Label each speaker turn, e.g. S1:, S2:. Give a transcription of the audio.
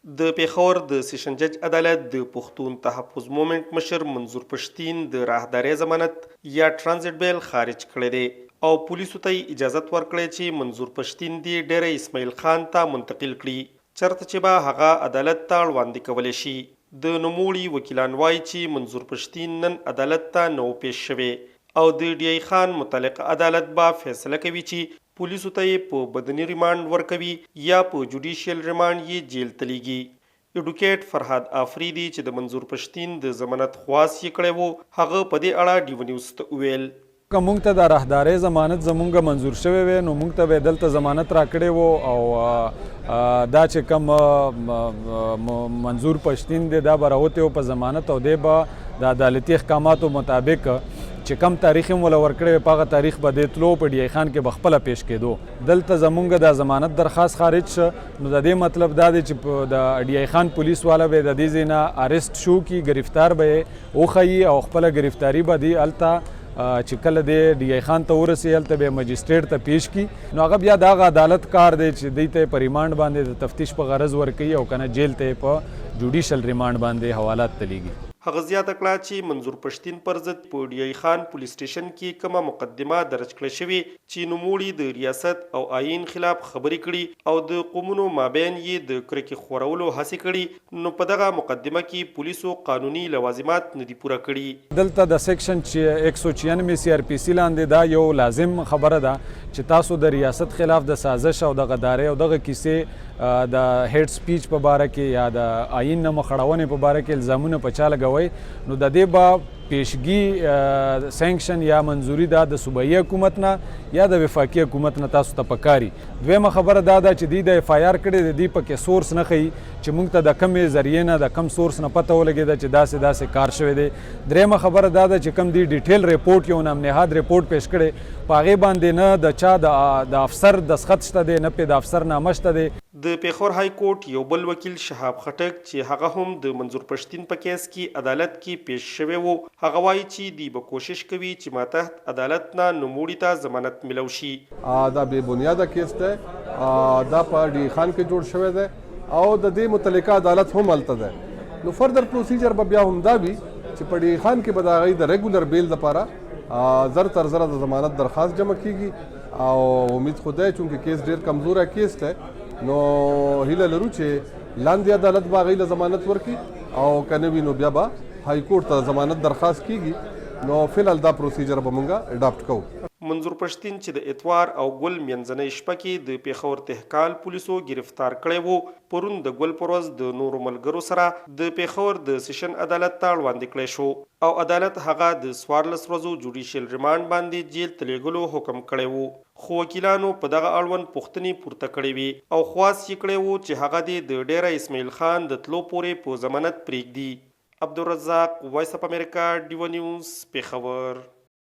S1: د پیښور د سیشن جج عدالت د پښتون تحفظ مومنت مشر منظور پښتین د راهدارۍ ضمانت یا ترانزیت بیل خارج کړی دی او پولیسو ته اجازه ورکړې چې منظور پښتین دی ډیره اسماعیل خان ته منتقل کړي چرته چې به هغه عدالت ته وړاندې کولی شي. د نوموړي وکیلان وایي چې منظور پښتین نن عدالت ته نو پیش شوی او د ډی ای خان متعلق عدالت به فیصله کوي چې پولیسو ته یې په بدني ریمانډ ورکوي یا په جوډیشل ریمانډ یې جیل ته لیږي. ایډوکیټ فرهاد آفریدي چې د منظور پښتین د ضمانت خواست یې کړی و هغه په دې اړه ډیو نیوز ته وویل
S2: که موږ ته د راهدارۍ ضمانت زموږ منظور شوی وی نو موږ ته به دلته ضمانت راکړی و او دا چې کوم منظور پښتین دی دا به راوتی و په ضمانت او دی به د عدالتي احکاماتو مطابق چې کم تاریخ یې موږ ورکړی وی په هغه تاریخ به دی تلو په ډی ای خان کې به خپله پیش کېدو. دلته زموږ د ضمانت درخواست خارج شه نو د دې مطلب دا دی چې د ډی ای خان پولیس والا به د دې ځای نه اریسټ شو کی گرفتار به یې وښیي او خپله گرفتاري به دی هلته چې کله دی ډی ای خان ته ورسي هلته به مجسټریټ ته پیش کی نو هغه بیا د هغه عدالت کار دی چې دوی ته په ریمانډ باندې د تفتیش په غرض ورکوي او کنه جیل ته په جوډیشل ریمانډ باندې حوالات ته لیږي.
S1: هغه زیاته کړه چې منظور پښتین پر ضد په ډی ای خان پولیس سټیشن کې کومه مقدمه درج کړې شوې چې نوموړي د ریاست او آئین خلاف خبرې کړي او د قومونو مابین یې د کرکې خورولو هڅې کړي نو په دغه مقدمه کې پولیسو قانوني لوازمات نه دي پوره کړي.
S2: دلته د سیکشن 196 سی آر پی سی لاندې دا یو لازم خبره ده چې تاسو د ریاست خلاف د سازش او د غدارۍ او دغه کیسې د هیډ سپیچ په باره کې یا د آئین نه مخړونې په باره کې الزامونه په چا لګوئ نو د دې به پیشګي سینکشن یا منظوري دا د صوبایي حکومت نه یا د وفاقي حکومت نه تاسو ته پکاري. دویمه خبره دا ده چې دوی د اف آی آر کړی د دې پکې سورس نه ښیي چې موږ ته د کمې ذریعې نه د کم سورس نه پته ولګېده چې داسې کار شوی دی. دریمه خبره دا ده چې کم دی ډیټیل ریپورټ یو نامنهاد ریپورټ پیش کړی په هغې باندې نه د چا د افسر دستخط شته دی نه پې د افسر نامه شته دی.
S1: د پیښور های کورټ یو بل وکیل شهاب خټک چې هغه هم د منظور پښتین په کیس کې عدالت کې پیش شوی و هغه وایي چې دی به کوشش کوي چې ماتحت عدالت نه نوموړي ته ضمانت ملو شي.
S3: دا بې بنیاده کیس دی دا په ډی خان کې جوړ شوی دی او د دې متعلقه عدالت هم هلته دی نو فردر پروسیجر به بیا هم دا وي چې په ډی خان کې به د هغوی د ریګولر بیل دپاره زر تر زره د ضمانت درخواست جمع کیږي او امید خو دی چونکې کیس ډېر کمزوری کیس دی نو هیله لرو چې لاندې عدالت به هغوی له ضمانت ورکړي او که نه وي نو بیا به های کورټ ته ضمانت درخواست کیږي نو فلحال دا پروسیجر به مونږ اډاپټ کوو.
S1: منظور پښتین چې د اتوار او ګل منځنۍ شپه کې د پیښور تحقال پولیسو گرفتار کړی و پرون د ګل پر ورځ د نورو ملګرو سره د پیښور د سیشن عدالت ته وړاندې کړی شو او عدالت هغه د 14 ورځو جوډیشل ریمانډ باندې جیل ته لیږلو حکم کړی و خو وکیلانو په دغه اړوند پوښتنې پورته کړې وې او خواست یې کړی و چې هغه د ډیره اسماعیل خان د تلو پورې په ضمانت پرېږدي. عبدالرزاق وایس اف امریکا ډیو نیوز پیښور.